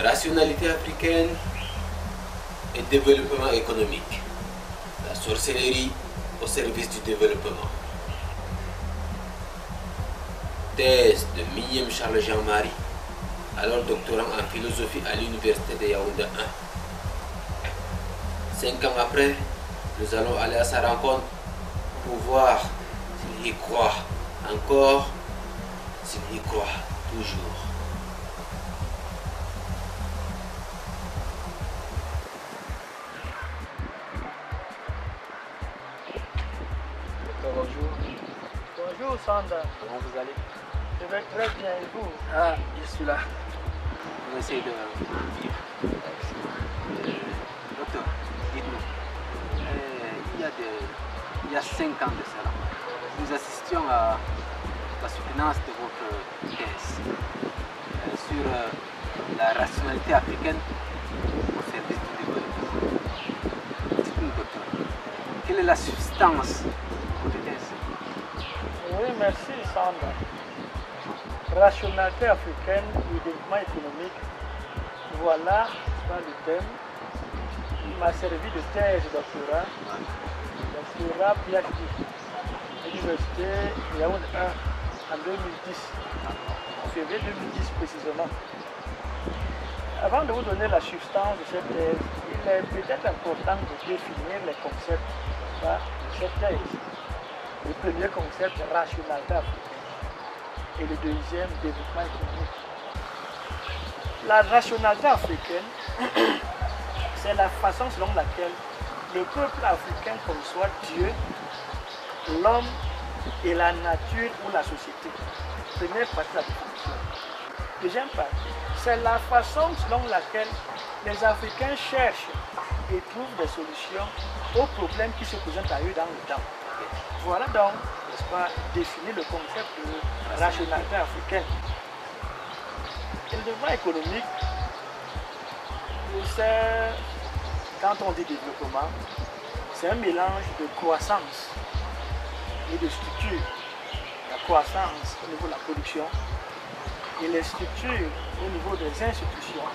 rationalité africaine et développement économique. La sorcellerie au service du développement. Thèse de Minième Charles Jean-Marie, alors doctorant en philosophie à l'université de Yaoundé 1. 5 ans après, nous allons aller à sa rencontre pour voir s'il y croit encore, s'il y croit toujours. Bonjour. Bonjour Sanda. Comment vous allez? Je vais très bien et vous? Ah, je suis là. On va essayer de vivre. Docteur, dites-nous. Il y a 5 ans de cela, nous assistions à la soutenance de votre thèse sur la rationalité africaine au service du développement. Dites-nous, docteur, quelle est la substance de votre thèse? Oui, merci Sanda. Rationalité africaine et développement économique, voilà le thème. Il m'a servi de thèse de doctorat PhD, l'université Yaoundé 1 en 2010, en février 2010 précisément. Avant de vous donner la substance de cette thèse, il est peut-être important de définir les concepts de cette thèse. Le premier concept, rationalité africaine, et le deuxième, développement économique. La rationalité africaine, c'est la façon selon laquelle le peuple africain conçoit Dieu, l'homme et la nature ou la société. Première partie de la définition. Deuxième partie, c'est la façon selon laquelle les Africains cherchent et trouvent des solutions aux problèmes qui se présentent à eux dans le temps. Voilà donc, n'est-ce pas, définir le concept de rationalité africaine. Et le développement économique, c'est, quand on dit développement, c'est un mélange de croissance et de structure. La croissance au niveau de la production et les structures au niveau des institutions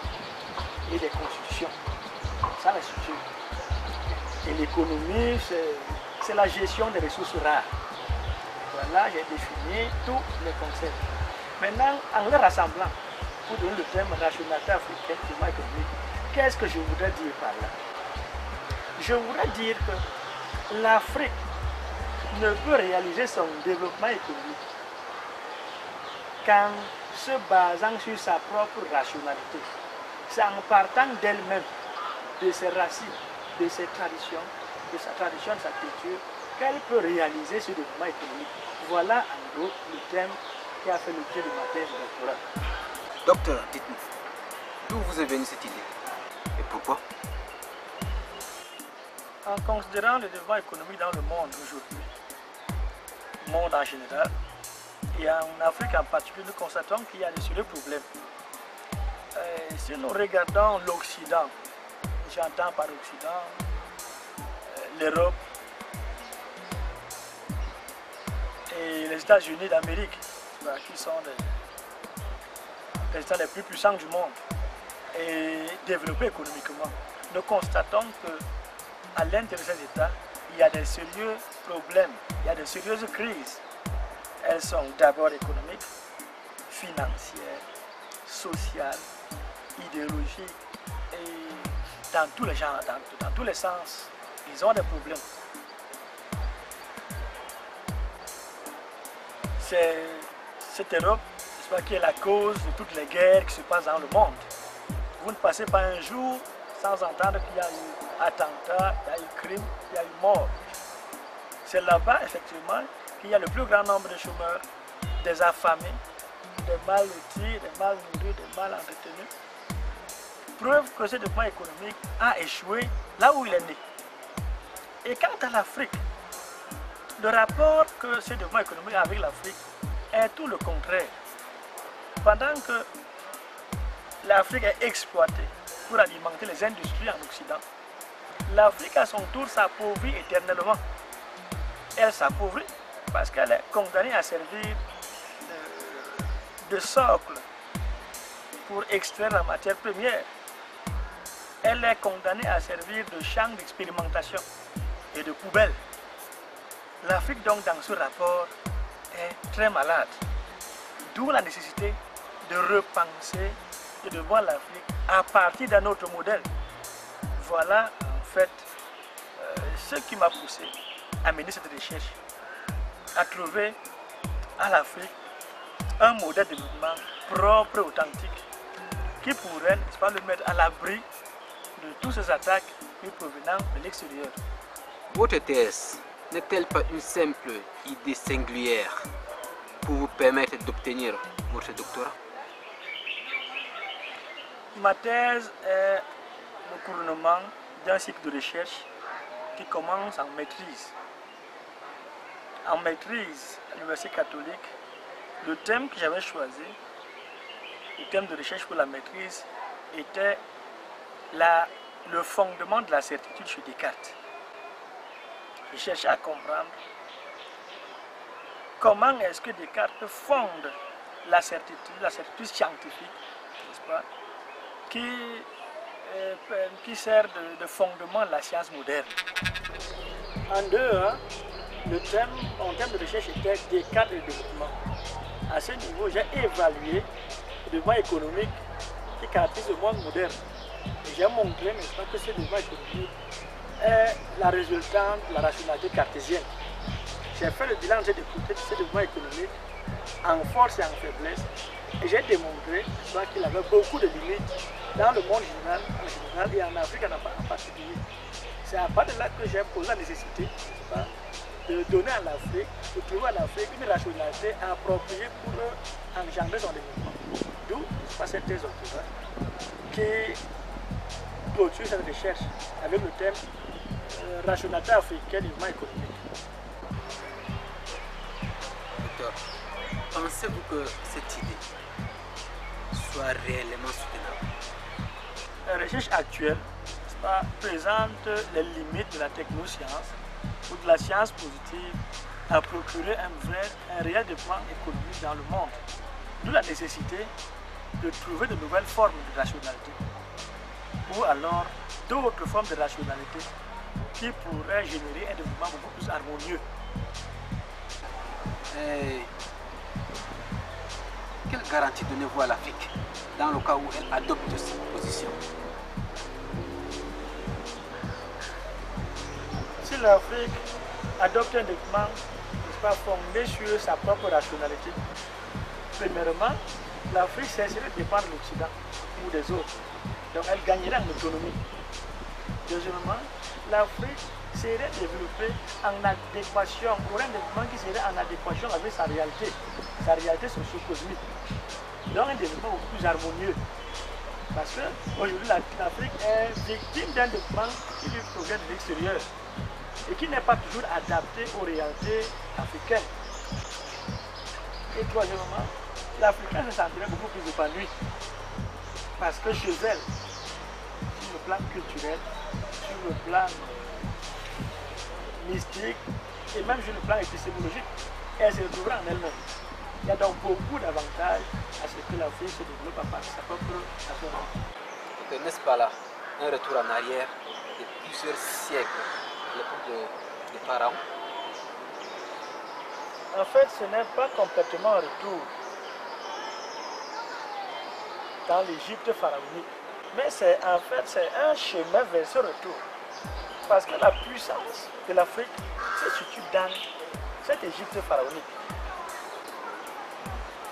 et des constitutions. Ça, la structure. Et l'économie, c'est la gestion des ressources rares. Voilà, j'ai défini tous les concepts. Maintenant, en les rassemblant, pour donner le terme rationalité africaine, développement économique, qu'est-ce que je voudrais dire par là? Je voudrais dire que l'Afrique ne peut réaliser son développement économique qu'en se basant sur sa propre rationalité. C'est en partant d'elle-même, de ses racines, de ses traditions, de sa tradition, de sa culture, qu'elle peut réaliser ce développement économique. Voilà en gros le thème qui a fait l'objet de ma thèse de doctorat. Docteur, dites-nous, d'où vous est venue cette idée et pourquoi? En considérant le développement économique dans le monde aujourd'hui, le monde en général, et en Afrique en particulier, nous constatons qu'il y a de sérieux problèmes. Si nous regardons l'Occident, j'entends par Occident l'Europe et les États-Unis d'Amérique, qui sont les États les plus puissants du monde et développés économiquement, nous constatons qu'à l'intérieur de ces États, il y a des sérieux problèmes, il y a de sérieuses crises. Elles sont d'abord économiques, financières, sociales, idéologiques et dans tous les genres, dans tous les sens, ils ont des problèmes. C'est cette Europe qui est la cause de toutes les guerres qui se passent dans le monde. Vous ne passez pas un jour sans entendre qu'il y a eu attentat, il y a eu crime, il y a eu mort. C'est là-bas, effectivement, qu'il y a le plus grand nombre de chômeurs, des affamés, des mal lotis, des mal nourris, des mal entretenus. Preuve que ce développement économique a échoué là où il est né. Et quant à l'Afrique, le rapport que ce développement économique a avec l'Afrique est tout le contraire. Pendant que l'Afrique est exploitée pour alimenter les industries en Occident, l'Afrique à son tour s'appauvrit éternellement. Elle s'appauvrit parce qu'elle est condamnée à servir de socle pour extraire la matière première. Elle est condamnée à servir de champ d'expérimentation et de poubelle. L'Afrique donc dans ce rapport est très malade. D'où la nécessité de repenser et de voir l'Afrique à partir d'un autre modèle. Voilà en fait ce qui m'a poussé à mener cette recherche, à trouver à l'Afrique un modèle de développement propre et authentique qui pourrait, n'est-ce pas, le mettre à l'abri de toutes ces attaques provenant de l'extérieur. Votre thèse n'est-elle pas une simple idée singulière pour vous permettre d'obtenir votre doctorat? Ma thèse est le couronnement d'un cycle de recherche qui commence en maîtrise. En maîtrise à l'Université catholique, le thème que j'avais choisi, le thème de recherche pour la maîtrise, était le fondement de la certitude chez Descartes. Je cherchais à comprendre comment est-ce que Descartes fonde la certitude scientifique, n'est-ce pas, qui sert de fondement à la science moderne. En dehors, mon thème de recherche était Descartes et le développement. À ce niveau, j'ai évalué le développement économique qui caractérise le monde moderne. Et j'ai montré, n'est-ce pas, que ce développement économique est la résultante de la rationalité cartésienne. J'ai fait le bilan, j'ai découvert ce développement économique en force et en faiblesse. Et j'ai démontré qu'il avait beaucoup de limites dans le monde général et en Afrique en particulier. C'est à partir de là que j'ai posé la nécessité de donner à l'Afrique, de trouver à l'Afrique une rationalité appropriée pour engendrer son développement. D'où cette thèse doctorale qui clôture cette recherche avec le thème rationalité africaine et développement économique. Docteur, pensez-vous que cette idée soit réellement soutenable? La recherche actuelle présente les limites de la technoscience ou de la science positive à procurer un réel développement économique dans le monde. D'où la nécessité de trouver de nouvelles formes de rationalité ou alors d'autres formes de rationalité qui pourraient générer un développement beaucoup plus harmonieux. Et quelle garantie donnez-vous à l'Afrique dans le cas où elle adopte cette position? Si l'Afrique adopte un développement fondé sur sa propre rationalité, premièrement, l'Afrique cesserait de dépendre de l'Occident ou des autres. Donc elle gagnerait en autonomie. Deuxièmement, l'Afrique serait développée en adéquation, aurait un développement qui serait en adéquation avec sa réalité socio-cosmique. Donc un développement beaucoup plus harmonieux. Parce qu'aujourd'hui, l'Afrique est victime d'un développement qui lui provient de l'extérieur et qui n'est pas toujours adapté aux réalités africaines. Et troisièmement, l'Africain se sentirait beaucoup plus épanoui. Parce que chez elle, sur le plan culturel, sur le plan mystique et même sur le plan épistémologique, elle se retrouvera en elle-même. Il y a donc beaucoup d'avantages à ce que l'Afrique se développe à partir de sa propre nationalité. N'est-ce pas là un retour en arrière de plusieurs siècles, l'époque des pharaons? En fait, ce n'est pas complètement un retour dans l'Égypte pharaonique, mais c'est un chemin vers ce retour. Parce que la puissance de l'Afrique se situe dans cette Égypte pharaonique.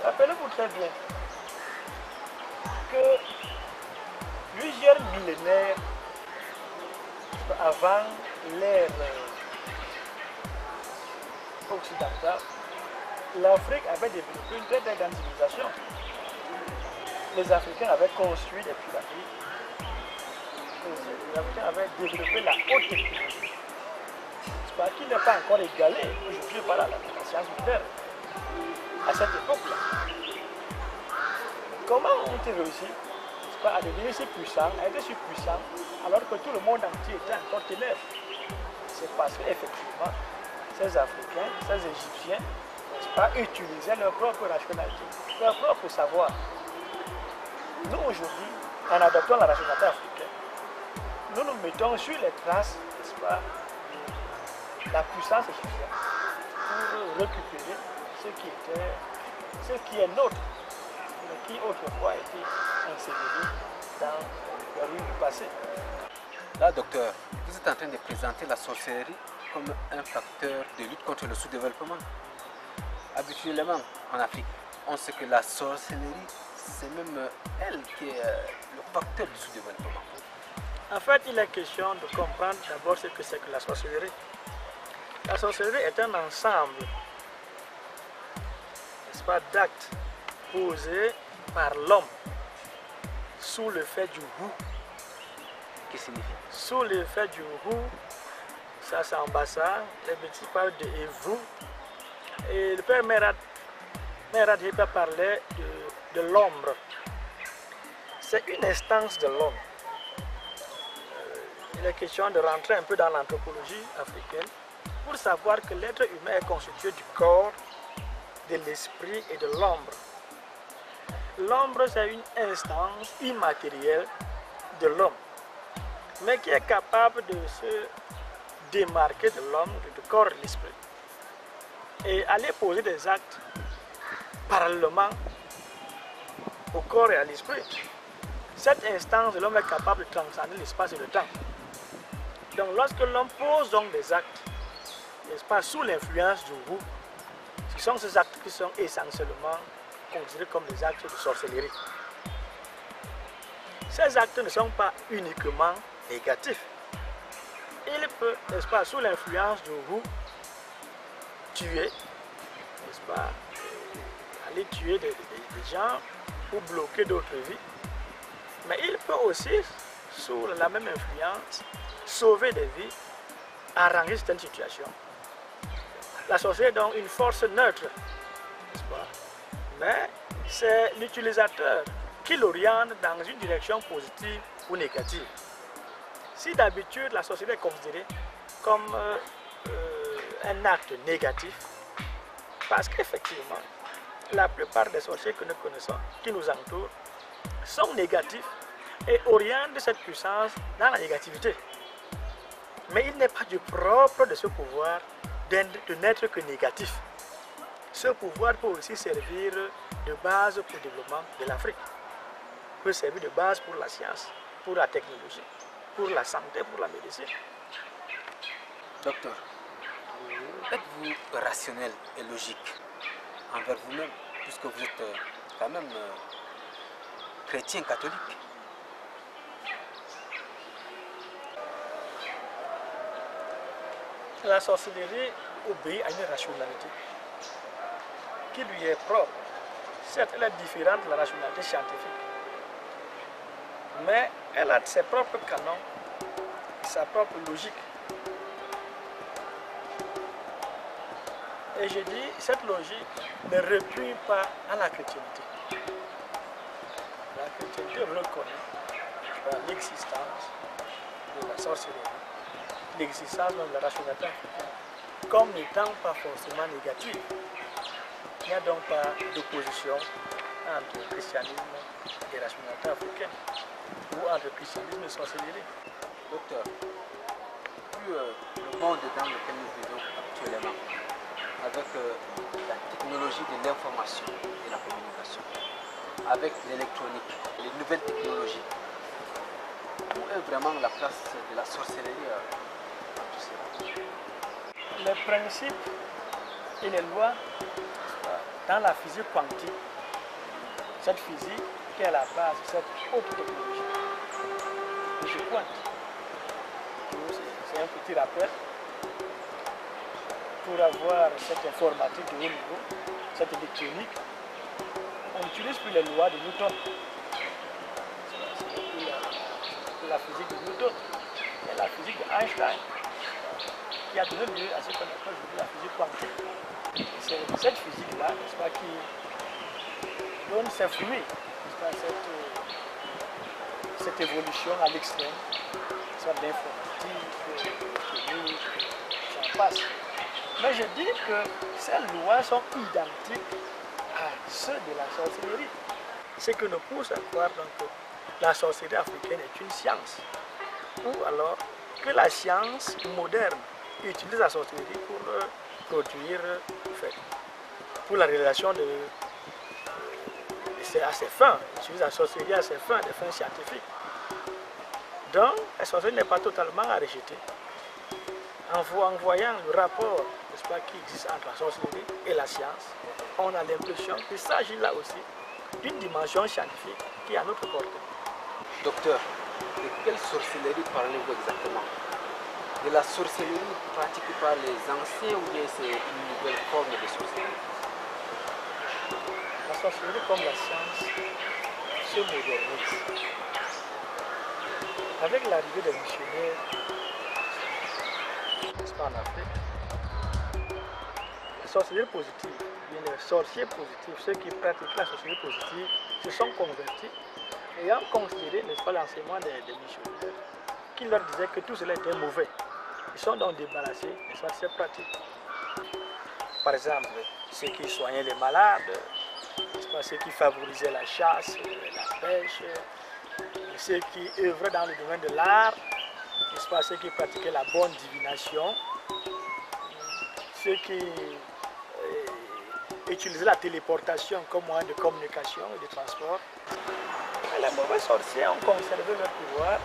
Rappelez-vous très bien que plusieurs millénaires avant l'ère occidentale, l'Afrique avait développé une très grande civilisation. Les Africains avaient construit des pyramides. Les Africains avaient développé la haute technologie, qui n'est pas encore égalée aujourd'hui par la science moderne. À cette époque-là, comment ont-ils réussi à devenir si puissants, à être si puissants, alors que tout le monde entier était encore ténèbres? C'est parce qu'effectivement, ces Africains, ces Égyptiens, utilisaient leur propre rationalité, leur propre savoir. Nous, aujourd'hui, en adoptant la rationalité africaine, nous nous mettons sur les traces, n'est-ce pas, de la puissance égyptienne pour récupérer ce qui est nôtre, mais qui autrefois a été enseveli dans la ruine du passé. Là, docteur, vous êtes en train de présenter la sorcellerie comme un facteur de lutte contre le sous-développement. Habituellement, en Afrique, on sait que la sorcellerie, c'est même elle qui est le facteur du sous-développement. En fait, il est question de comprendre d'abord ce que c'est que la sorcellerie. La sorcellerie est un ensemble, n'est-ce pas, d'actes posés par l'homme sous l'effet du goût. Qu'est-ce que signifie? Sous l'effet du goût, ça c'est en bassa, les petits parlent de Evu. Et le père Merad parlait de l'ombre. C'est une instance de l'homme. Il est question de rentrer un peu dans l'anthropologie africaine pour savoir que l'être humain est constitué du corps, de l'esprit et de l'ombre. L'ombre, c'est une instance immatérielle de l'homme, mais qui est capable de se démarquer de l'homme, du corps et de l'esprit, et aller poser des actes parallèlement au corps et à l'esprit. Cette instance de l'homme est capable de transcender l'espace et le temps. Donc lorsque l'homme pose donc des actes, n'est-ce pas, sous l'influence du goût, ce sont ces actes qui sont essentiellement considérés comme des actes de sorcellerie. Ces actes ne sont pas uniquement négatifs. Il peut, n'est-ce pas, sous l'influence du goût, tuer, n'est-ce pas, aller tuer des gens ou bloquer d'autres vies. Mais il peut aussi, sous la même influence, sauver des vies, arranger certaines situations. La sorcellerie est donc une force neutre, n'est-ce pas? Mais c'est l'utilisateur qui l'oriente dans une direction positive ou négative. Si d'habitude la sorcellerie est considérée comme un acte négatif, parce qu'effectivement, la plupart des sorciers que nous connaissons, qui nous entourent, sont négatifs et orientent cette puissance dans la négativité. Mais il n'est pas du propre de ce pouvoir de n'être que négatif. Ce pouvoir peut aussi servir de base pour le développement de l'Afrique, peut servir de base pour la science, pour la technologie, pour la santé, pour la médecine. Docteur, êtes-vous rationnel et logique envers vous-même, puisque vous êtes quand même chrétien catholique? La sorcellerie obéit à une rationalité qui lui est propre. Certes, elle est différente de la rationalité scientifique, mais elle a ses propres canons, sa propre logique. Et je dis, cette logique ne repugne pas à la chrétienté. La chrétienté reconnaît l'existence de la sorcellerie, l'existence de la rationalité africaine, comme n'étant pas forcément négative. Il n'y a donc pas d'opposition entre christianisme et rationalité africaine, ou entre christianisme et sorcellerie. Docteur, vu le monde dans lequel nous vivons actuellement, avec la technologie de l'information et la communication, avec l'électronique, les nouvelles technologies, où est vraiment la place de la sorcellerie dans tout cela? Les principes et les lois dans la physique quantique, cette physique qui est à la base de cette haute technologie, je pointe. C'est un petit rappel. Pour avoir cette informatique de haut niveau, cette électronique, on n'utilise plus les lois de Newton. C'est plus la physique de Newton, mais la physique d'Einstein qui a donné lieu à ce qu'on appelle aujourd'hui la physique quantique. C'est cette physique-là, n'est-ce pas, qui donne ses fruits, n'est-ce pas, cette évolution à l'extrême, soit d'informatique, de chimique, j'en passe. Mais je dis que ces lois sont identiques à ceux de la sorcellerie. Ce qui nous pousse à croire donc, que la sorcellerie africaine est une science. Ou alors que la science moderne utilise la sorcellerie pour produire, pour la réalisation à ses fins, utilise la sorcellerie à ses fins, des fins scientifiques. Donc, la sorcellerie n'est pas totalement à rejeter. En voyant le rapport qui existe entre la sorcellerie et la science, on a l'impression qu'il s'agit là aussi d'une dimension scientifique qui est à notre portée. Docteur, de quelle sorcellerie parlez-vous exactement? De la sorcellerie pratiquée par les anciens ou bien c'est une nouvelle forme de sorcellerie? La sorcellerie comme la science se modernise. Avec l'arrivée des missionnaires, n'est-ce pas, en Afrique, les sorcelleries positives, bien les sorciers positifs, ceux qui pratiquent la sorcellerie positive, se sont convertis, ayant considéré, n'est-ce pas, l'enseignement des missionnaires, qui leur disaient que tout cela était mauvais. Ils sont donc débarrassés, n'est-ce pas, de ces pratiques. Par exemple, ceux qui soignaient les malades, n'est-ce pas, ceux qui favorisaient la chasse, la pêche, ceux qui œuvraient dans le domaine de l'art, n'est-ce pas, ceux qui pratiquaient la bonne divination, ceux qui utilisaient la téléportation comme moyen de communication et de transport. Et les mauvais sorciers ont conservé leur pouvoir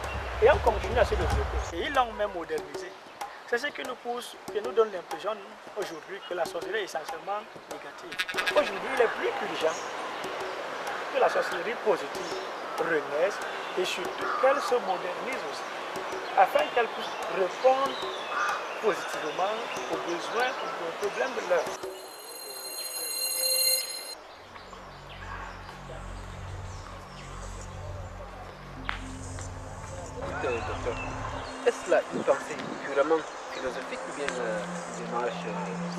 et ont continué à se développer. Et ils l'ont même modernisé. C'est ce qui nous pousse, qui nous donne l'impression aujourd'hui que la sorcellerie est essentiellement négative. Aujourd'hui, il est plus urgent que la sorcellerie positive renaisse et surtout qu'elle se modernise aussi, afin qu'elle puisse répondre positivement aux besoins et aux problèmes de l'heure. Docteur, est-ce là une pensée purement philosophique ou bien une démarche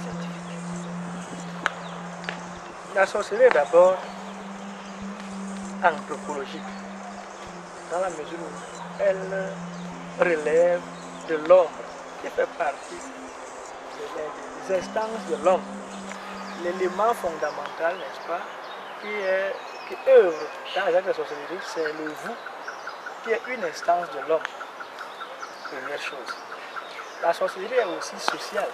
scientifique? La sorcellerie est d'abord anthropologique, dans la mesure où elle relève de l'homme, qui fait partie des instances de l'homme. L'élément fondamental, n'est-ce pas, qui œuvre dans les actes de sorcellerie, c'est le vous, qui est une instance de l'homme. Première chose. La sorcellerie est aussi sociale.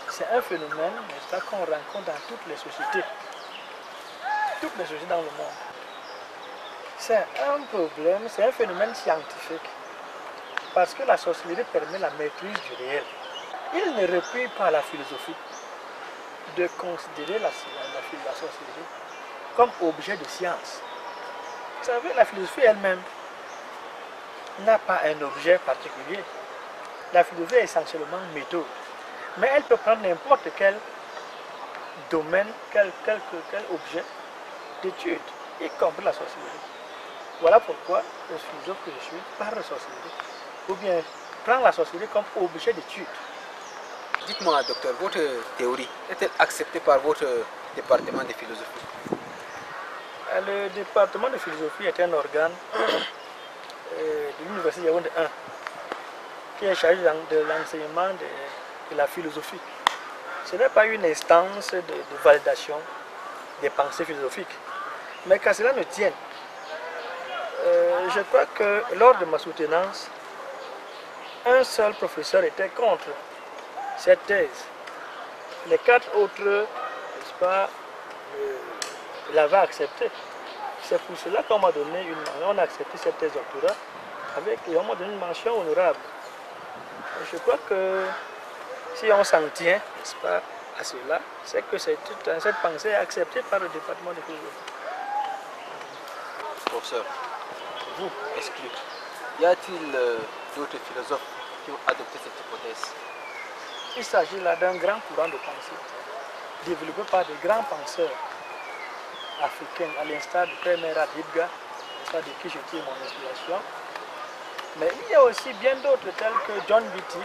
C'est un phénomène, n'est-ce pas, qu'on rencontre dans toutes les sociétés. Toutes les sociétés dans le monde. C'est un problème, c'est un phénomène scientifique. Parce que la sorcellerie permet la maîtrise du réel. Il ne repugne pas la philosophie de considérer la sorcellerie comme objet de science. Vous savez, la philosophie elle-même n'a pas un objet particulier. La philosophie est essentiellement méthode. Mais elle peut prendre n'importe quel domaine, quel objet d'étude, y compris la sorcellerie. Voilà pourquoi le philosophe que je suis parle de sorcellerie. Ou bien prendre la sorcellerie comme objet d'étude. Dites-moi, docteur, votre théorie est-elle acceptée par votre département de philosophie? Le département de philosophie est un organe de l'université Yaoundé 1 qui est chargé de l'enseignement de la philosophie. Ce n'est pas une instance de validation des pensées philosophiques. Mais qu'à cela ne tienne, je crois que lors de ma soutenance, un seul professeur était contre cette thèse. Les 4 autres, n'est-ce pas, l'avaient accepté. C'est pour cela qu'on m'a donné on a accepté cette thèse doctorat et on m'a donné une mention honorable. Et je crois que si on s'en tient, n'est-ce pas, à cela, c'est que cette pensée est acceptée par le département de philosophie. Professeur, vous exclu, y a-t-il d'autres philosophes qui ont adopté cette hypothèse? Il s'agit là d'un grand courant de pensée développé par de grands penseurs africains, à l'instar de Préméra Dibga, de qui je tire mon inspiration. Mais il y a aussi bien d'autres tels que John Beatty,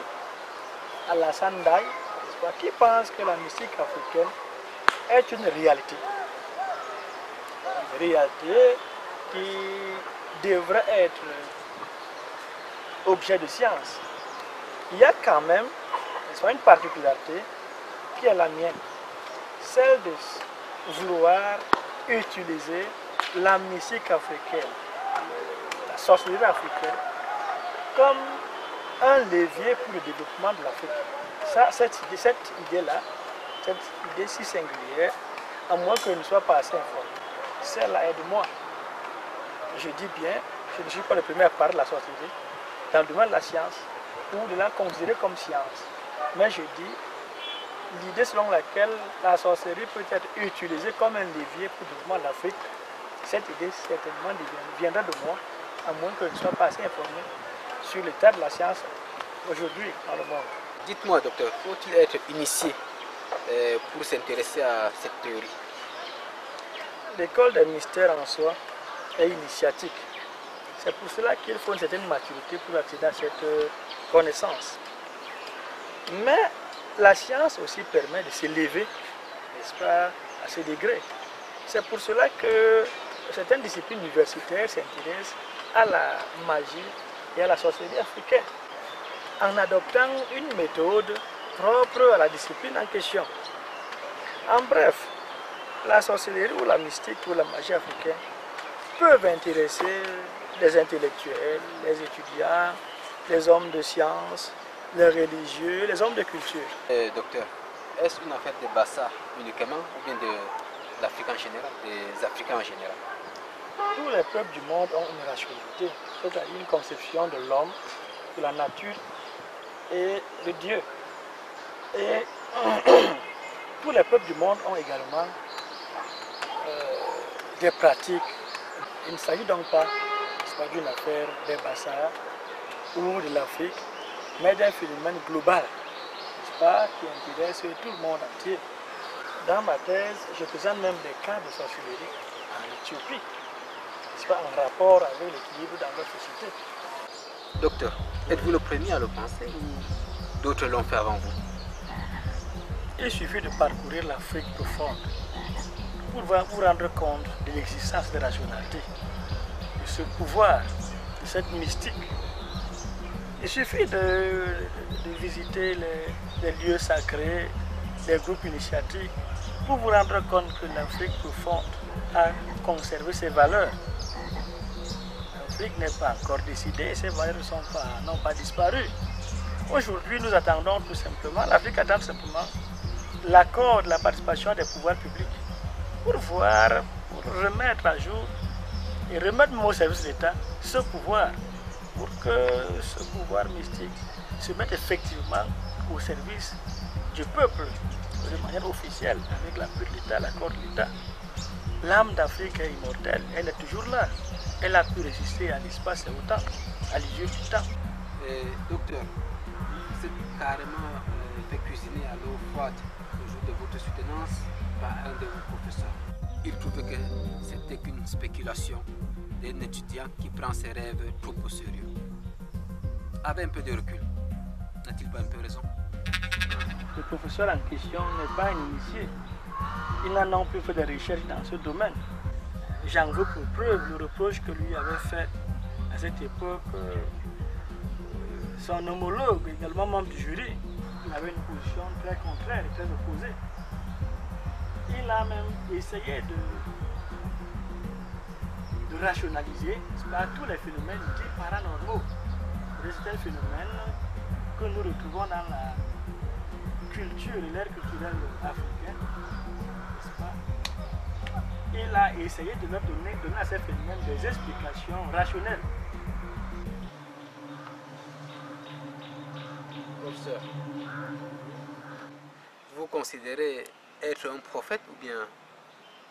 Alassane Dai, qui pensent que la mystique africaine est une réalité. Une réalité qui devrait être objet de science. Il y a quand même une particularité qui est la mienne, celle de vouloir utiliser la mystique africaine, la sorcellerie africaine, comme un levier pour le développement de l'Afrique. Cette idée-là, cette idée si singulière, à moins que je ne sois pas assez informé, celle-là aide-moi. Je dis bien, je ne suis pas le premier à parler de la sorcellerie dans le domaine de la science ou de la considérer comme science. Mais je dis l'idée selon laquelle la sorcellerie peut être utilisée comme un levier pour le développement de l'Afrique, cette idée certainement viendra de moi, à moins que je ne sois pas assez informé sur l'état de la science aujourd'hui dans le monde. Dites-moi, docteur, faut-il être initié pour s'intéresser à cette théorie? L'école des mystères en soi est initiatique. C'est pour cela qu'il faut une certaine maturité pour accéder à cette connaissance. Mais la science aussi permet de s'élever, n'est-ce pas, à ce degré. C'est pour cela que certaines disciplines universitaires s'intéressent à la magie et à la sorcellerie africaine, en adoptant une méthode propre à la discipline en question. En bref, la sorcellerie ou la mystique ou la magie africaine peuvent intéresser les intellectuels, les étudiants, les hommes de science, les religieux, les hommes de culture. Docteur, est-ce une affaire de Bassa uniquement ou bien de l'Afrique en général, des Africains en général? Tous les peuples du monde ont une rationalité, c'est-à-dire une conception de l'homme, de la nature et de Dieu. Et tous les peuples du monde ont également des pratiques. Il ne s'agit donc pas d'une affaire des Bassa ou de l'Afrique, mais d'un phénomène global, qui intéresse tout le monde entier. Dans ma thèse, je présente même des cas de sorcellerie en Éthiopie, en rapport avec l'équilibre dans notre société. Docteur, êtes-vous le premier à le penser ou d'autres l'ont fait avant vous? Il suffit de parcourir l'Afrique profonde pour vous rendre compte de l'existence de la rationalité, de ce pouvoir, de cette mystique. Il suffit de visiter les lieux sacrés, les groupes initiatiques, pour vous rendre compte que l'Afrique profonde a conservé ses valeurs. L'Afrique n'est pas encore décidée et ses valeurs n'ont pas disparu. Aujourd'hui, nous attendons tout simplement, l'Afrique attend simplement l'accord de la participation des pouvoirs publics pour remettre à jour et remettre au service de l'État ce pouvoir, pour que ce pouvoir mystique se mette effectivement au service du peuple de manière officielle, avec l'appui de l'État, l'accord de l'État. L'âme d'Afrique est immortelle, elle est toujours là. Elle a pu résister à l'espace et au temps, à l'usure du temps. Docteur, vous êtes carrément fait cuisiner à l'eau froide le jour de votre soutenance par un de vos professeurs. Il trouvait que c'était qu'une spéculation d'un étudiant qui prend ses rêves trop au sérieux. Avec un peu de recul, n'a-t-il pas un peu raison? Le professeur en question n'est pas un initié. Il n'a non plus fait de recherches dans ce domaine. J'en veux pour preuve le reproche que lui avait fait à cette époque son homologue, également membre du jury. Il avait une position très contraire et très opposée. Il a même essayé de rationaliser tous les phénomènes dits paranormaux. C'est un phénomène que nous retrouvons dans la culture et l'ère culturelle africaine. Il a essayé de leur donner à ces phénomènes des explications rationnelles. Professeur, vous considérez être un prophète ou bien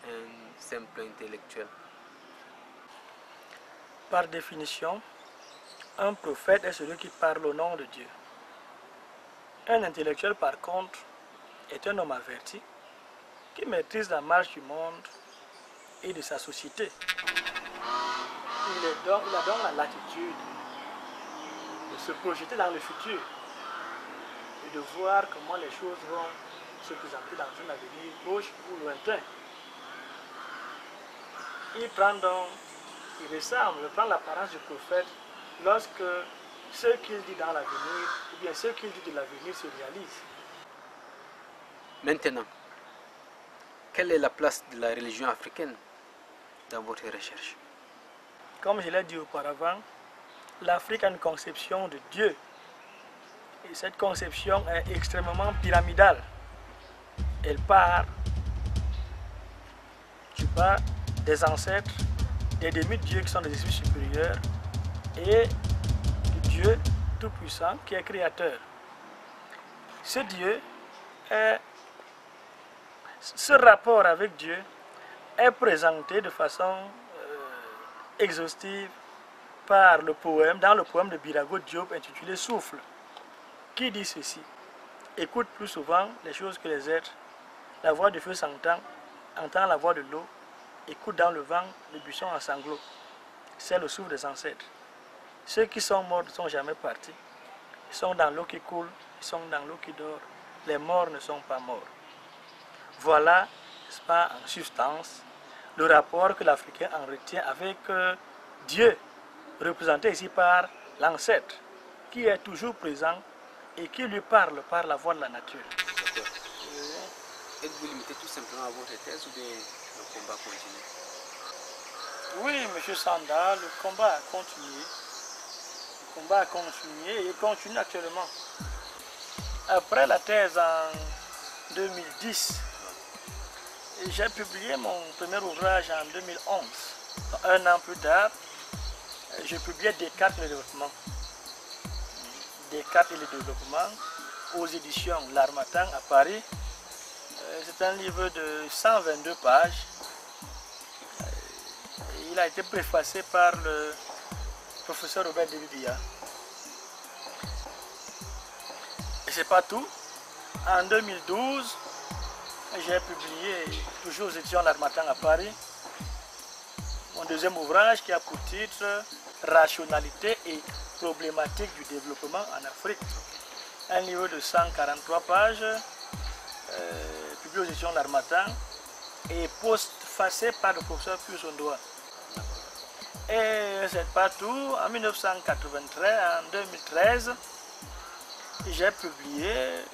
un simple intellectuel? Par définition, un prophète est celui qui parle au nom de Dieu. Un intellectuel, par contre, est un homme averti qui maîtrise la marche du monde et de sa société. Il a donc la latitude de se projeter dans le futur et de voir comment les choses vont se présenter dans un avenir proche ou lointain. Il prend l'apparence du prophète lorsque ce qu'il dit dans l'avenir, ou bien ce qu'il dit de l'avenir se réalise. Maintenant, quelle est la place de la religion africaine dans votre recherche? Comme je l'ai dit auparavant, l'Afrique a une conception de Dieu. Et cette conception est extrêmement pyramidale. Elle part des ancêtres et des demi-dieux qui sont des esprits supérieurs et du Dieu tout-puissant qui est créateur. Ce rapport avec Dieu est présenté de façon exhaustive par le poème, dans le poème de Birago Diop intitulé Souffle, qui dit ceci: écoute plus souvent les choses que les êtres, la voix du feu s'entend, entend la voix de l'eau, écoute dans le vent le buisson en sanglots. C'est le souffle des ancêtres. Ceux qui sont morts ne sont jamais partis. Ils sont dans l'eau qui coule, ils sont dans l'eau qui dort. Les morts ne sont pas morts. Voilà, n'est-ce pas, en substance, le rapport que l'Africain en retient avec Dieu, représenté ici par l'ancêtre, qui est toujours présent et qui lui parle par la voix de la nature. Êtes-vous limité tout simplement à votre thèse ou bien le combat continue? Oui, M. Sanda, le combat a continué. Le combat a continué et continue actuellement. Après la thèse en 2010, j'ai publié mon premier ouvrage en 2011. Un an plus tard, j'ai publié Descartes et le développement. Descartes et le développement aux éditions L'Harmattan à Paris. C'est un livre de 122 pages. Il a été préfacé par le professeur Robert Delibia. Et c'est pas tout. En 2012, j'ai publié, toujours aux éditions L'Harmattan à Paris, mon deuxième ouvrage qui a pour titre Rationalité et problématique du développement en Afrique. Un livre de 143 pages, publié aux éditions L'Harmattan et postfacé par le professeur Pius Ondoa. Et c'est pas tout. En 1993, en 2013, j'ai publié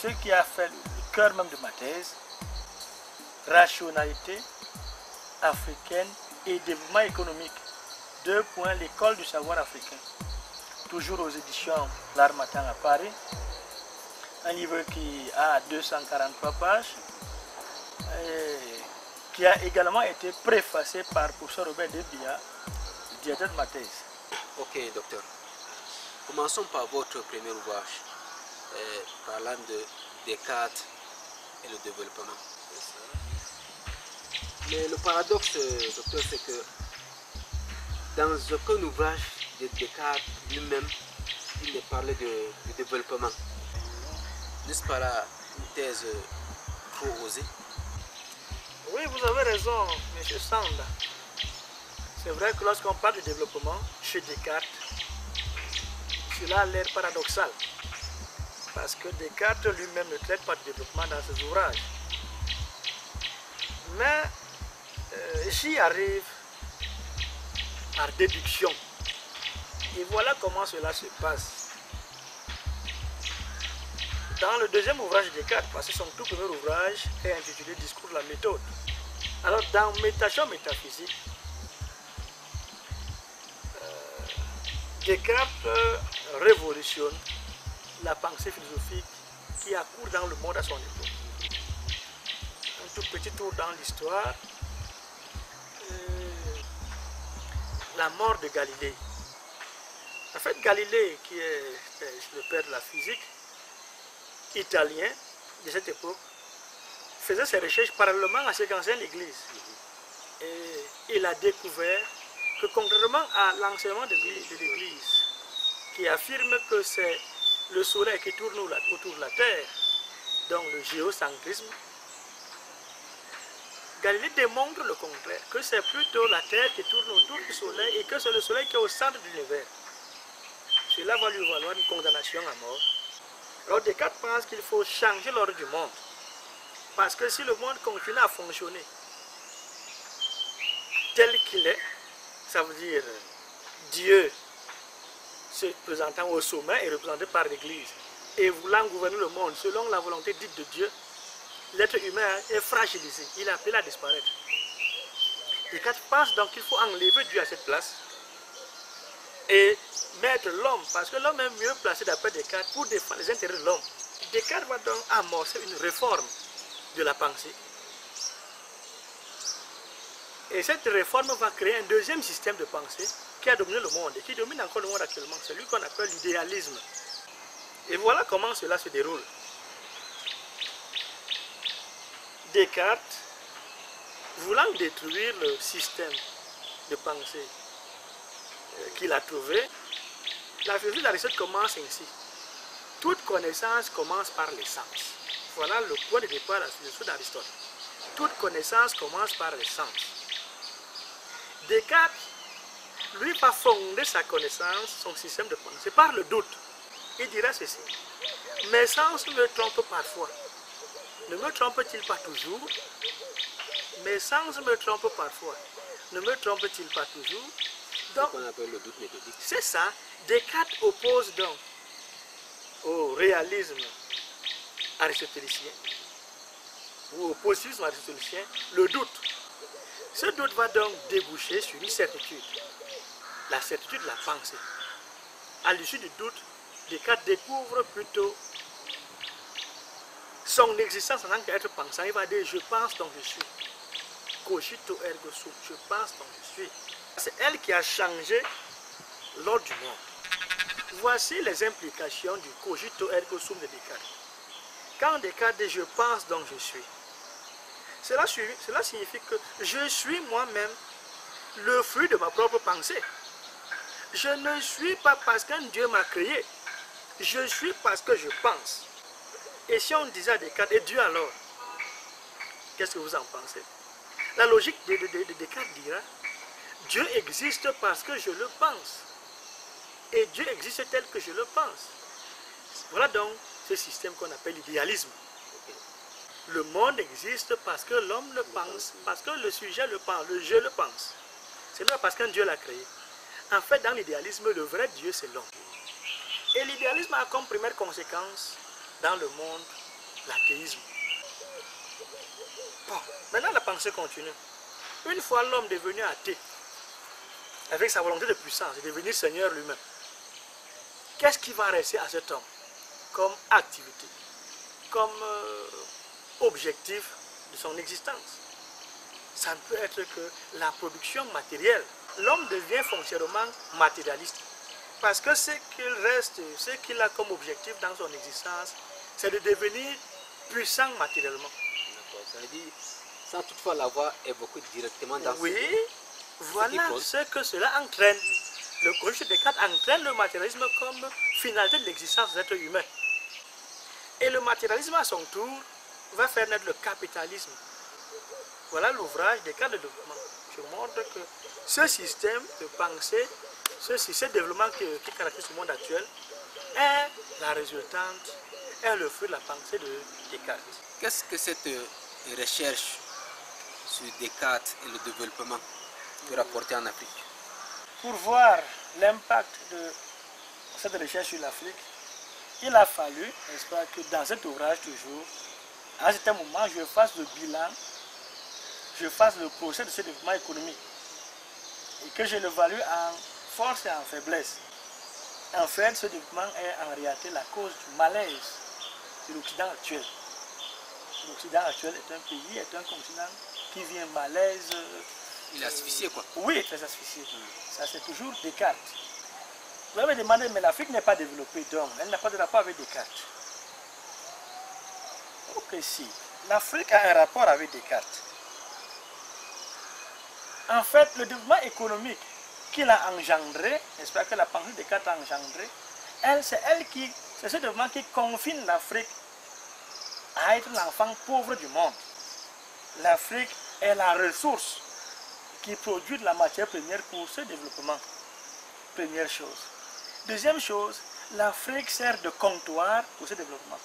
ce qui a fait le cœur même de ma thèse, Rationalité africaine et développement économique. 2 points, l'école du savoir africain. Toujours aux éditions L'Harmattan à Paris. Un livre qui a 243 pages, et qui a également été préfacé par le professeur Robert Delibia, le directeur de ma thèse. Ok, docteur. Commençons par votre premier ouvrage, parlant de Descartes et le développement. Mais le paradoxe, docteur, c'est que dans aucun ouvrage de Descartes lui-même, il ne parlait de développement. N'est-ce pas là une thèse trop osée? Oui, vous avez raison, M. Sanda. C'est vrai que lorsqu'on parle de développement chez Descartes, cela a l'air paradoxal. Parce que Descartes lui-même ne traite pas de développement dans ses ouvrages. Mais j'y arrive par déduction. Et voilà comment cela se passe. Dans le deuxième ouvrage de Descartes, parce que son tout premier ouvrage est intitulé Discours de la méthode. Alors dans Métation métaphysique, Descartes révolutionne la pensée philosophique qui a cours dans le monde à son époque. Un tout petit tour dans l'histoire. La mort de Galilée. En fait, Galilée, qui est le père de la physique, italien de cette époque, faisait ses recherches parallèlement à ce qu'enseigne l'Église. Et il a découvert que contrairement à l'enseignement de l'Église, qui affirme que c'est le soleil qui tourne autour de la Terre, donc le géocentrisme, Galilée démontre le contraire, que c'est plutôt la Terre qui tourne autour du soleil et que c'est le soleil qui est au centre de l'univers. Cela va lui valoir une condamnation à mort. Alors Descartes pense qu'il faut changer l'ordre du monde. Parce que si le monde continue à fonctionner tel qu'il est, ça veut dire Dieu se présentant au sommet et représenté par l'Église, et voulant gouverner le monde selon la volonté dite de Dieu, l'être humain est fragilisé, il est appelé à disparaître. Descartes pense donc qu'il faut enlever Dieu à cette place et mettre l'homme, parce que l'homme est mieux placé d'après Descartes pour défendre les intérêts de l'homme. Descartes va donc amorcer une réforme de la pensée. Et cette réforme va créer un deuxième système de pensée qui a dominé le monde et qui domine encore le monde actuellement, celui qu'on appelle l'idéalisme. Et voilà comment cela se déroule. Descartes, voulant détruire le système de pensée qu'il a trouvé, la philosophie d'Aristote commence ainsi. Toute connaissance commence par les sens. Voilà le point de départ de la philosophie d'Aristote. Toute connaissance commence par les sens. Descartes, lui, va fonder sa connaissance, son système de pensée, par le doute. Il dira ceci: mes sens me trompent parfois. Ne me trompent-ils pas toujours? Mes sens me trompent parfois. Ne me trompent-ils pas toujours? Donc, on appelle le doute méthodique. c'est ça. Descartes oppose donc au réalisme aristotélicien ou au positivisme aristotélicien le doute. Ce doute va donc déboucher sur une certitude, la certitude de la pensée. À l'issue du doute, Descartes découvre plutôt son existence en tant qu'être pensant. Il va dire: je pense donc je suis. Cogito ergo sum, je pense donc je suis. C'est elle qui a changé l'ordre du monde. Voici les implications du cogito ergo sum de Descartes. Quand Descartes dit: je pense donc je suis, cela signifie que je suis moi-même le fruit de ma propre pensée. Je ne suis pas parce qu'un Dieu m'a créé, je suis parce que je pense. Et si on disait à Descartes: et Dieu alors? Qu'est-ce que vous en pensez? La logique de Descartes dira: Dieu existe parce que je le pense. Et Dieu existe tel que je le pense. Voilà donc ce système qu'on appelle l'idéalisme. Le monde existe parce que l'homme le pense, parce que le sujet le pense, le je le pense. C'est pas parce qu'un Dieu l'a créé. En fait, dans l'idéalisme, le vrai Dieu, c'est l'homme. Et l'idéalisme a comme première conséquence dans le monde l'athéisme. Bon, maintenant la pensée continue. Une fois l'homme devenu athée, avec sa volonté de puissance, de devenir Seigneur lui-même, qu'est-ce qui va rester à cet homme comme activité, comme objectif de son existence? Ça ne peut être que la production matérielle. L'homme devient foncièrement matérialiste parce que ce qu'il reste, ce qu'il a comme objectif dans son existence, c'est de devenir puissant matériellement. D'accord, ça veut dire sans toutefois l'avoir évoqué directement dans Oui, voilà ce que cela entraîne. Le cogito de Descartes entraîne le matérialisme comme finalité de l'existence des êtres humains. Et le matérialisme à son tour va faire naître le capitalisme. Voilà l'ouvrage Descartes de développement. Je montre que ce système de pensée, ce développement qui caractérise le monde actuel, est la résultante, est le fruit de la pensée de Descartes. Qu'est-ce que cette recherche sur Descartes et le développement peut rapporter en Afrique? Pour voir l'impact de cette recherche sur l'Afrique, il a fallu, n'est-ce pas, que dans cet ouvrage toujours, à un certain moment, je fasse le bilan, je fasse le procès de ce développement économique et que je l'évalue en force et en faiblesse. En fait, ce développement est en réalité la cause du malaise de l'Occident actuel. L'Occident actuel est un pays, est un continent qui vient malaise. Il est asphyxié, quoi. Oui, très asphyxié. Ça, c'est toujours Descartes. Vous avez demandé, mais l'Afrique n'est pas développée, donc elle n'a pas de rapport avec Descartes. Ok, si. L'Afrique a un rapport avec Descartes. En fait, le développement économique qu'il a engendré, n'est-ce pas, que la pensée de Descartes a engendré, c'est ce développement qui confine l'Afrique à être l'enfant pauvre du monde. L'Afrique est la ressource qui produit de la matière première pour ce développement. Première chose. Deuxième chose, l'Afrique sert de comptoir pour ce développement.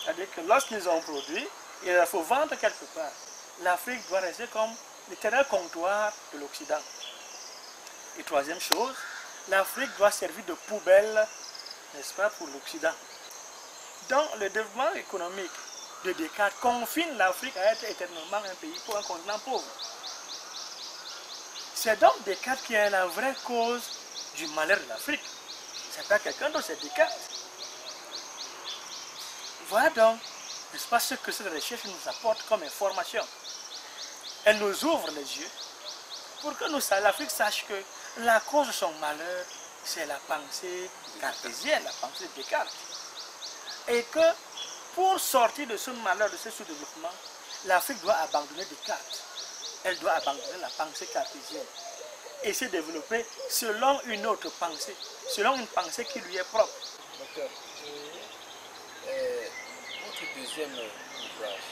C'est-à-dire que lorsqu'ils ont produit, il faut vendre quelque part. L'Afrique doit rester comme l'éternel comptoir de l'Occident. Et troisième chose, l'Afrique doit servir de poubelle, n'est-ce pas, pour l'Occident. Donc le développement économique de Descartes confine l'Afrique à être éternellement un pays pour un continent pauvre. C'est donc Descartes qui est la vraie cause du malheur de l'Afrique. C'est pas quelqu'un d'autre, c'est Descartes. Voilà donc, n'est-ce pas, ce que cette recherche nous apporte comme information. Elle nous ouvre les yeux pour que l'Afrique sache que la cause de son malheur, c'est la pensée cartésienne, la pensée de Descartes. Et que pour sortir de ce malheur, de ce sous-développement, l'Afrique doit abandonner Descartes. Elle doit abandonner la pensée cartésienne et se développer selon une autre pensée, selon une pensée qui lui est propre. Docteur, votre deuxième ouvrage,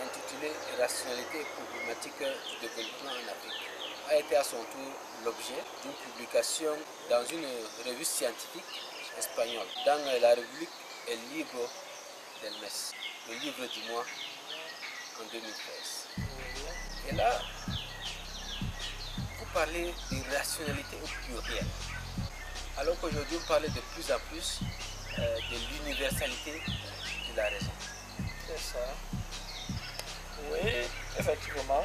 intitulé Rationalité et problématique du développement en Afrique, a été à son tour l'objet d'une publication dans une revue scientifique espagnole, dans la rubrique El Libro del Mes, le livre du mois, en 2013. Et là, vous parlez de rationalité au pluriel, alors qu'aujourd'hui on parle de plus en plus de l'universalité de la raison. C'est ça. Oui, effectivement.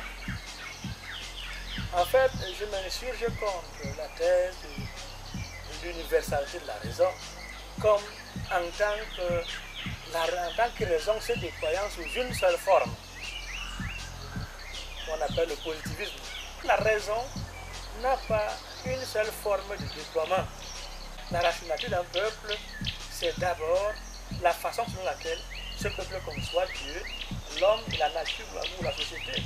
En fait, je m'insurge contre la thèse de l'universalité de la raison, comme en tant que raison se déployant sous une seule forme, qu'on appelle le positivisme. La raison n'a pas une seule forme de déploiement. La rationalité d'un peuple, c'est d'abord la façon selon laquelle ce peuple conçoit Dieu, l'homme, la nature ou la société.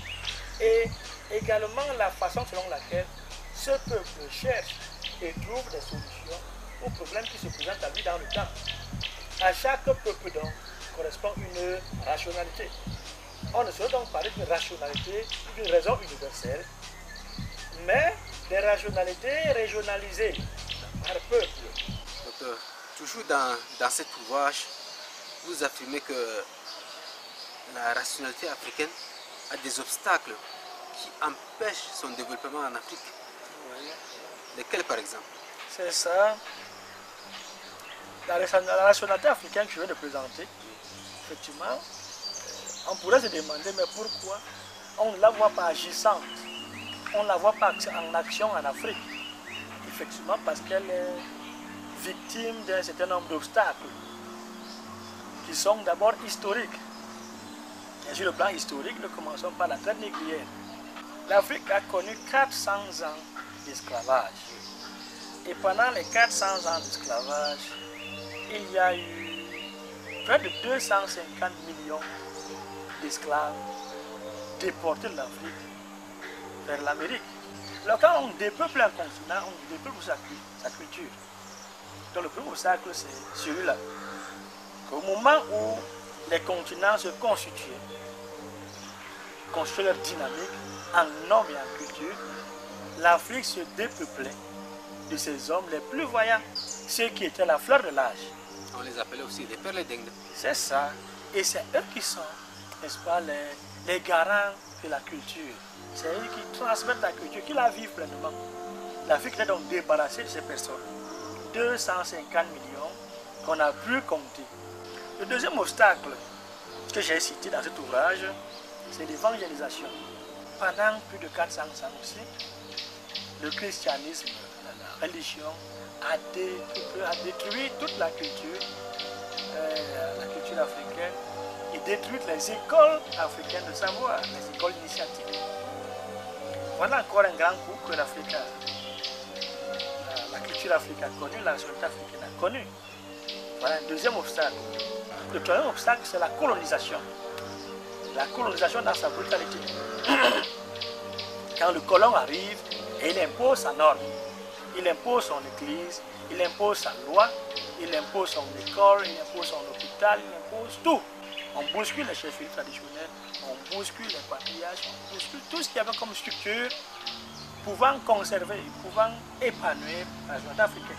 Et également la façon selon laquelle ce peuple cherche et trouve des solutions aux problèmes qui se présentent à lui dans le temps. À chaque peuple donc correspond une rationalité. On ne saurait donc parler de rationalité, d'une raison universelle, mais des rationalités régionalisées par peuple. Donc, toujours dans cet ouvrage, vous affirmez que la rationalité africaine a des obstacles qui empêchent son développement en Afrique. Oui. Lesquels par exemple? C'est ça. La rationalité africaine que je viens de présenter, effectivement, on pourrait se demander, mais pourquoi on ne la voit pas agissante? On ne la voit pas en action en Afrique. Effectivement, parce qu'elle est victime d'un certain nombre d'obstacles qui sont d'abord historiques. Et sur le plan historique, nous commençons par la traite négrière. L'Afrique a connu 400 ans d'esclavage. Et pendant les 400 ans d'esclavage, il y a eu près de 250 millions d'esclaves déportés de l'Afrique vers l'Amérique. Alors quand on dépeuple un continent, on dépeuple sa culture. Donc le premier obstacle, c'est celui-là. Au moment où les continents se constituaient leur dynamique en hommes et en culture, l'Afrique se dépeuplait de ces hommes les plus voyants, ceux qui étaient la fleur de l'âge. On les appelait aussi les perles d'Inde. C'est ça. Et c'est eux qui sont, n'est-ce pas, les garants de la culture. C'est eux qui transmettent la culture, qui la vivent pleinement. L'Afrique est donc débarrassée de ces personnes. 250 millions qu'on a pu compter. Le deuxième obstacle que j'ai cité dans cet ouvrage, c'est l'évangélisation. Pendant plus de 400 ans aussi, le christianisme, la religion, a détruit toute la culture africaine et détruit les écoles africaines de savoir, les écoles initiatiques. Voilà encore un grand coup que l'Afrique la culture africaine a connu, la société africaine a connu. Voilà un deuxième obstacle. Le troisième obstacle, c'est la colonisation. La colonisation dans sa brutalité. Quand le colon arrive et il impose sa norme, il impose son église, il impose sa loi, il impose son école, il impose son hôpital, il impose tout. On bouscule les chefferies traditionnelles, on bouscule les patriarches, on bouscule tout ce qu'il y avait comme structure pouvant conserver, pouvant épanouir la société africaine.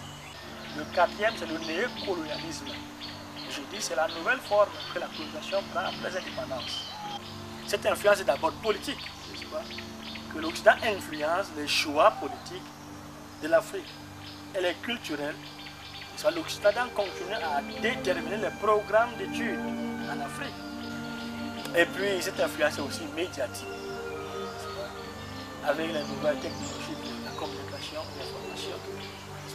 Le quatrième, c'est le néocolonialisme. Je dis, c'est la nouvelle forme que la colonisation prend après l'indépendance. Cette influence est d'abord politique, n'est-ce pas? Que l'Occident influence les choix politiques de l'Afrique. Elle est culturelle. L'Occident continue à déterminer les programmes d'études en Afrique. Et puis, cette influence est aussi médiatique. avec les nouvelles technologies de la communication et de l'information.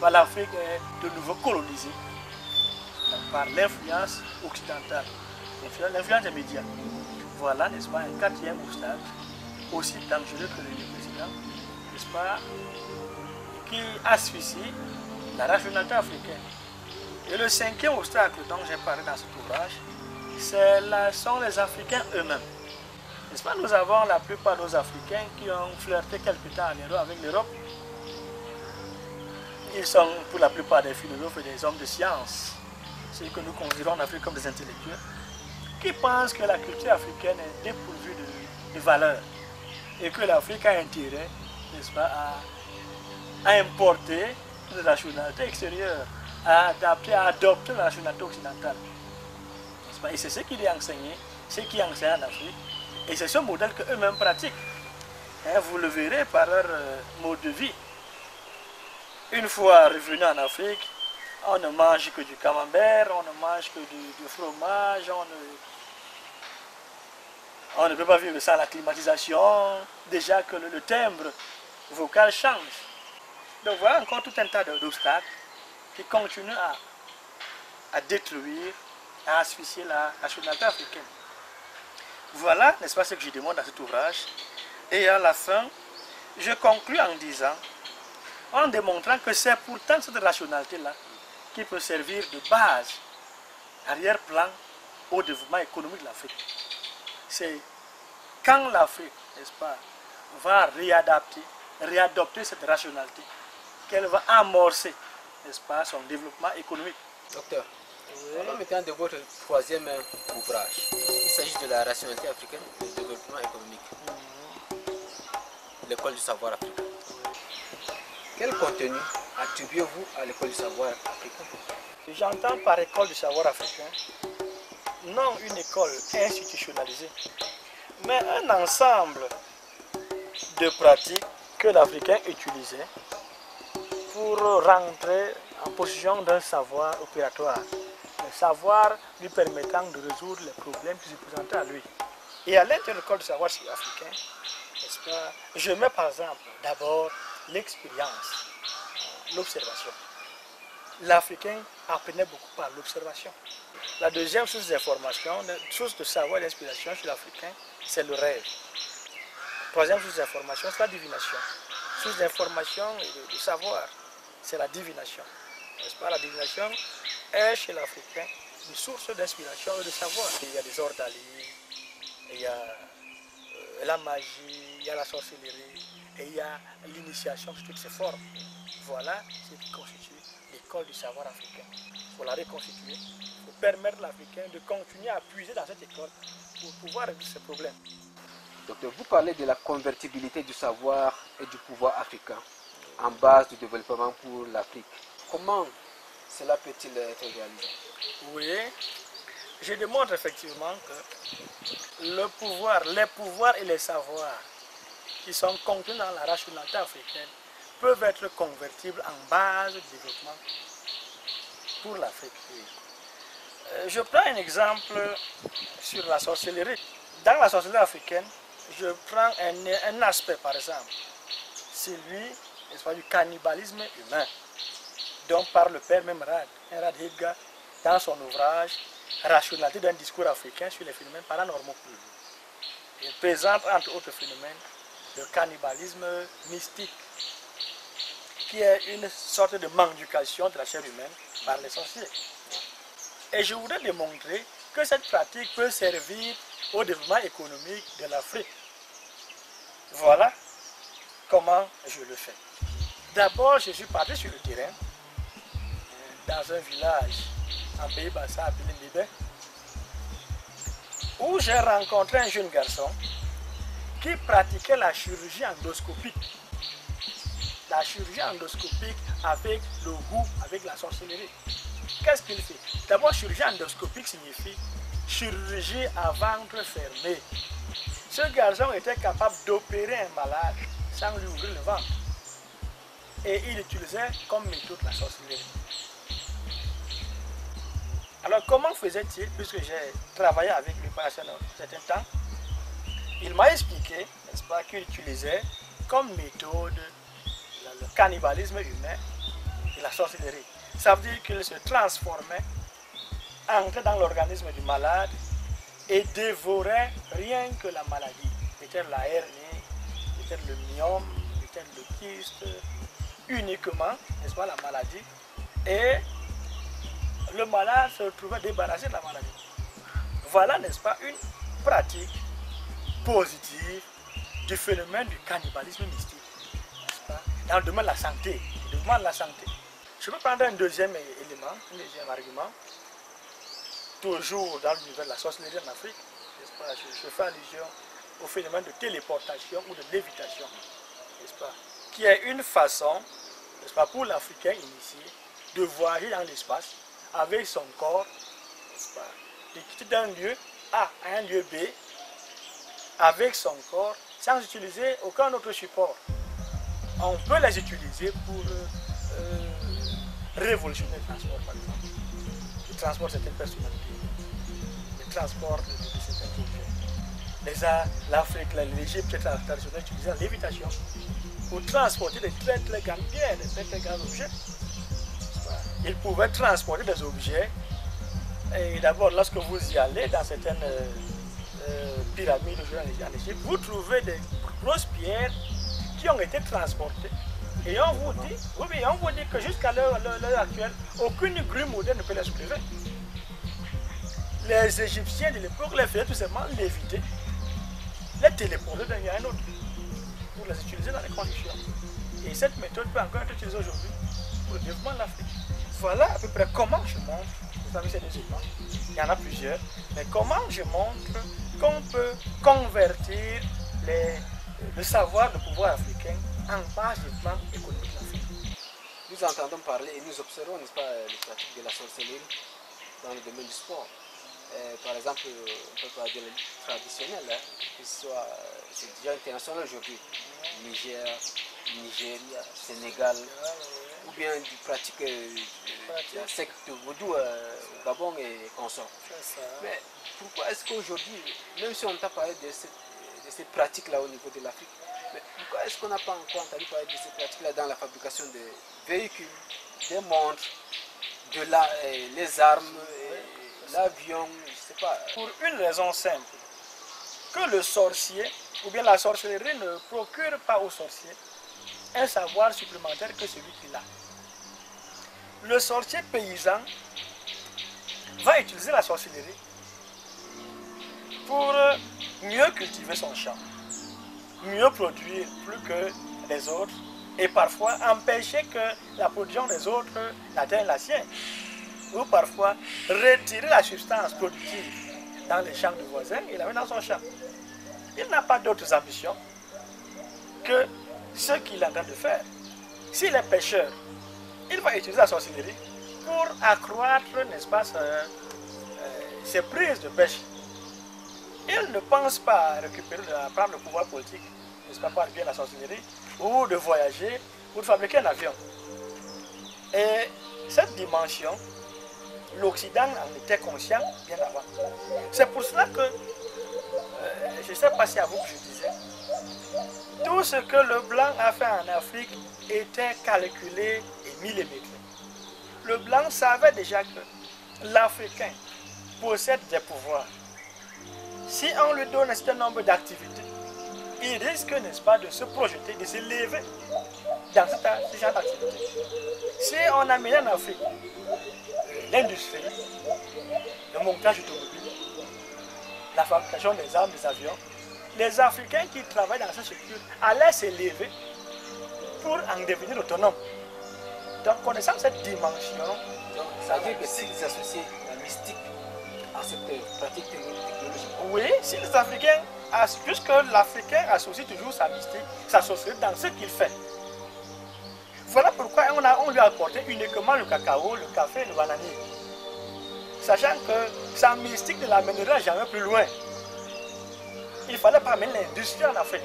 L'Afrique est de nouveau colonisée par l'influence occidentale, l'influence des médias. Voilà, n'est-ce pas, un quatrième obstacle, aussi dangereux que le précédent, n'est-ce pas, qui asphyxie la rationalité africaine. Et le cinquième obstacle dont j'ai parlé dans cet ouvrage, sont les Africains eux-mêmes. N'est-ce pas, nous avons la plupart de nos Africains qui ont flirté quelque temps avec l'Europe. Ils sont pour la plupart des philosophes et des hommes de science, ceux que nous considérons en Afrique comme des intellectuels, qui pensent que la culture africaine est dépourvue de valeur et que l'Afrique a intérêt, n'est-ce pas, à importer la nationalité extérieure, à adopter la nationalité occidentale. Et c'est ce qui est enseigné, ce qui est enseigné en Afrique, et c'est ce modèle qu'eux-mêmes pratiquent. Vous le verrez par leur mode de vie. Une fois revenu en Afrique, on ne mange que du camembert, on ne mange que du fromage, on ne peut pas vivre sans la climatisation, déjà que le timbre vocal change. Donc voilà encore tout un tas d'obstacles qui continuent à détruire, à asphyxier la nationalité africaine. Voilà, n'est-ce pas, ce que je demande dans cet ouvrage. Et à la fin, je conclus en disant, en démontrant que c'est pourtant cette rationalité-là qui peut servir de base, arrière-plan, au développement économique de l'Afrique. C'est quand l'Afrique, n'est-ce pas, va réadopter cette rationalité, qu'elle va amorcer, n'est-ce pas, son développement économique. Docteur, parlons maintenant de votre troisième ouvrage. Il s'agit de la rationalité africaine et du développement économique. L'école du savoir africain. Quel contenu attribuez-vous à l'école du savoir africain? J'entends par école du savoir africain, non une école institutionnalisée, mais un ensemble de pratiques que l'Africain utilisait pour rentrer en possession d'un savoir opératoire, un savoir lui permettant de résoudre les problèmes qui se présentaient à lui. Et à l'intérieur de l'école du savoir africain, n'est-ce pas, je mets par exemple d'abord l'expérience, l'observation. L'Africain apprenait beaucoup par l'observation. La deuxième source d'information, source de savoir et d'inspiration chez l'Africain, c'est le rêve. La troisième source d'information, c'est la divination. Source d'information et de savoir, c'est la divination. N'est-ce pas? La divination est chez l'Africain une source d'inspiration et de savoir. Il y a des ordalies, il y a la magie, il y a la sorcellerie, et il y a l'initiation sous toutes ses formes. Voilà ce qui constitue l'école du savoir africain. Il faut la reconstituer, il faut permettre à l'Africain de continuer à puiser dans cette école pour pouvoir résoudre ces problèmes. Docteur, vous parlez de la convertibilité du savoir et du pouvoir africain en base du développement pour l'Afrique. Comment cela peut-il être réalisé? Oui, je démontre effectivement que le pouvoir, les pouvoirs et les savoirs qui sont contenus dans la rationalité africaine peuvent être convertibles en base de développement pour l'Afrique. Je prends un exemple sur la sorcellerie. Dans la sorcellerie africaine, je prends un aspect par exemple, celui du cannibalisme humain, dont parle le père Memrad Hidga dans son ouvrage Rationalité d'un discours africain sur les phénomènes paranormaux. Il présente entre autres phénomènes le cannibalisme mystique, qui est une sorte de mendication de la chair humaine par les sorciers. Et je voudrais démontrer que cette pratique peut servir au développement économique de l'Afrique. Voilà comment je le fais. D'abord, je suis parti sur le terrain, dans un village en Pays Bassa appelé Libé, où j'ai rencontré un jeune garçon qui pratiquait la chirurgie endoscopique. La chirurgie endoscopique avec le goût, avec la sorcellerie. Qu'est-ce qu'il fait? D'abord, chirurgie endoscopique signifie chirurgie à ventre fermé. Ce garçon était capable d'opérer un malade sans lui ouvrir le ventre. Et il utilisait comme méthode la sorcellerie. Alors comment faisait-il, puisque j'ai travaillé avec lui pendant un certain temps, il m'a expliqué, n'est-ce pas, qu'il utilisait comme méthode le cannibalisme humain et la sorcellerie. Ça veut dire qu'il se transformait, entrait dans l'organisme du malade et dévorait rien que la maladie. Peut-être la hernie, peut-être le myome, peut-être le kyste, uniquement, n'est-ce pas, la maladie. Et le malade se retrouvait débarrassé de la maladie. Voilà, n'est-ce pas, une pratique positive du phénomène du cannibalisme mystique, n'est-ce pas, dans le domaine de la santé. Le domaine de la santé. Je peux prendre un deuxième élément, un deuxième argument, toujours dans l'univers de la sorcellerie en Afrique, n'est-ce pas, je fais allusion au phénomène de téléportation ou de lévitation, n'est-ce pas, qui est une façon, n'est-ce pas, pour l'Africain initié de voyager dans l'espace avec son corps, n'est-ce pas, de quitter d'un lieu A à un lieu B avec son corps sans utiliser aucun autre support. On peut les utiliser pour révolutionner le transport, par exemple. Le transport de certaines personnalités, le transport de certains objets. L'Afrique, l'Égypte traditionnelle utilisait la lévitation pour transporter des très grandes pierres, des très grands objets. Ils pouvaient transporter des objets. Et d'abord, lorsque vous y allez dans certaines pyramides en Égypte, vous trouvez des grosses pierres qui ont été transportées. Et on vous dit, oui, on vous dit que jusqu'à l'heure actuelle, aucune grue moderne ne peut les soulever. Les Égyptiens de l'époque les faisaient tout simplement léviter, les téléporter d'un lieu à un autre, pour les utiliser dans les conditions. Et cette méthode peut encore être utilisée aujourd'hui pour le développement de l'Afrique. Voilà à peu près comment je montre, vous savez, ces deux éléments, il y en a plusieurs, mais comment je montre qu'on peut convertir le savoir, le pouvoir africain en base du plan économique de l'Afrique. Nous entendons parler et nous observons, n'est-ce pas, les pratiques de la sorcellerie dans le domaine du sport. Par exemple, on peut parler de la lutte traditionnelle, hein, que ce soit, c'est déjà international aujourd'hui, Niger, Nigeria, Sénégal, ou bien du pratique de la secte vaudou au Gabon et consorts. Mais pourquoi est-ce qu'aujourd'hui, même si on t'a parlé de ces pratiques-là au niveau de l'Afrique, mais pourquoi est-ce qu'on n'a pas encore entendu parler de ces pratiques-là dans la fabrication des véhicules, des montres, les armes, l'avion, je ne sais pas. Pour une raison simple, que le sorcier ou bien la sorcellerie ne procure pas aux sorciers un savoir supplémentaire que celui qu'il a. Le sorcier paysan va utiliser la sorcellerie pour mieux cultiver son champ, mieux produire plus que les autres et parfois empêcher que la production des autres n'atteigne la sienne, ou parfois retirer la substance productive dans les champs du voisin et la mettre dans son champ. Il n'a pas d'autres ambitions que ce qu'il est en train de faire. S'il est pêcheur, il va utiliser la sorcellerie pour accroître, n'est-ce pas, ses prises de pêche. Il ne pense pas à récupérer, à prendre le pouvoir politique, n'est-ce pas, par bien la sorcellerie, ou de voyager, ou de fabriquer un avion. Et cette dimension, l'Occident en était conscient bien avant. C'est pour cela que, je ne sais pas si à vous que je disais, tout ce que le blanc a fait en Afrique était calculé et millimétré. Le blanc savait déjà que l'Africain possède des pouvoirs. Si on lui donne un certain nombre d'activités, il risque, n'est-ce pas, de se projeter, de s'élever dans ce genre d'activité. Si on amène en Afrique l'industrie, le montage automobile, la fabrication des armes, des avions, les Africains qui travaillent dans cette structure allaient s'élever pour en devenir autonomes. Donc, connaissant cette dimension, ça veut dire que s'ils associent la mystique à cette pratique technologique. Oui, si les Africains, puisque l'Africain associe toujours sa mystique, sa sorcellerie dans ce qu'il fait. Voilà pourquoi on lui a apporté uniquement le cacao, le café et le bananier. Sachant que sa mystique ne l'amènera jamais plus loin. Il fallait pas amener l'industrie en Afrique.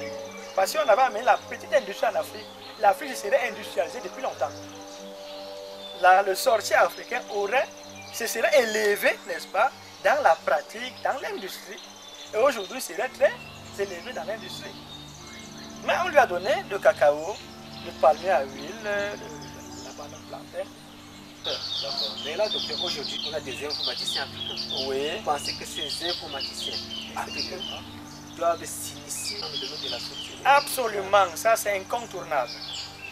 Parce que si on avait amené la petite industrie en Afrique, l'Afrique se serait industrialisée depuis longtemps. Là, le sorcier africain se serait élevé, n'est-ce pas, dans la pratique, dans l'industrie. Et aujourd'hui, il serait très élevé dans l'industrie. Mais on lui a donné le cacao, le palmier à huile, la banane plantain. D'accord. Mais là, docteur, aujourd'hui, on a des informaticiens africains. Oui. Vous pensez que ces informaticiens africains doivent s'initier dans le domaine de la société? Absolument, ça c'est incontournable.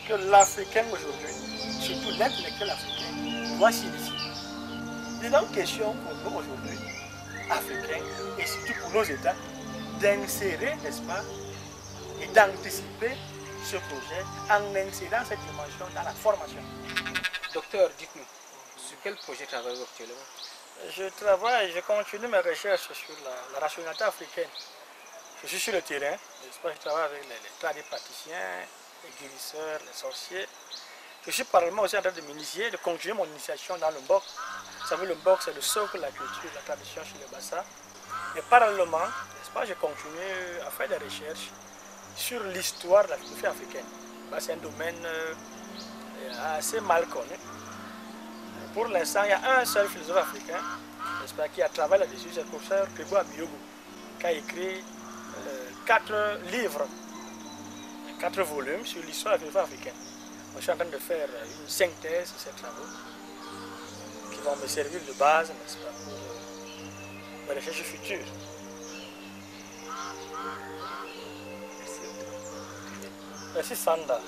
Que l'Africain aujourd'hui, surtout l'intellectuel africain, doit s'initier. Il est donc question pour nous aujourd'hui, Africains, et surtout pour nos États, d'insérer, n'est-ce pas, et d'anticiper ce projet en insérant cette dimension dans la formation. Docteur, dites-nous, sur quel projet travaillez-vous actuellement? Je continue mes recherches sur la rationalité africaine. Je suis sur le terrain, n'est-ce pas, je travaille avec les tradipraticiens, les guérisseurs, les sorciers. Je suis parallèlement aussi en train de m'initier, de continuer mon initiation dans le Mbok. Vous savez, le Mbok, c'est le socle de la culture, de la tradition chez les Bassa. Et parallèlement, n'est-ce pas, je continue à faire des recherches sur l'histoire de la philosophie africaine. C'est un domaine assez mal connu. Pour l'instant, il y a un seul philosophe africain, n'est-ce pas, qui a travaillé là-dessus, c'est le professeur Kebo Abiogo, qui a écrit 4 livres, 4 volumes sur l'histoire de la philosophie africaine. Je suis en train de faire une synthèse de ces travaux qui vont me servir de base, n'est-ce pas, pour mes recherches futures. Merci Sanda.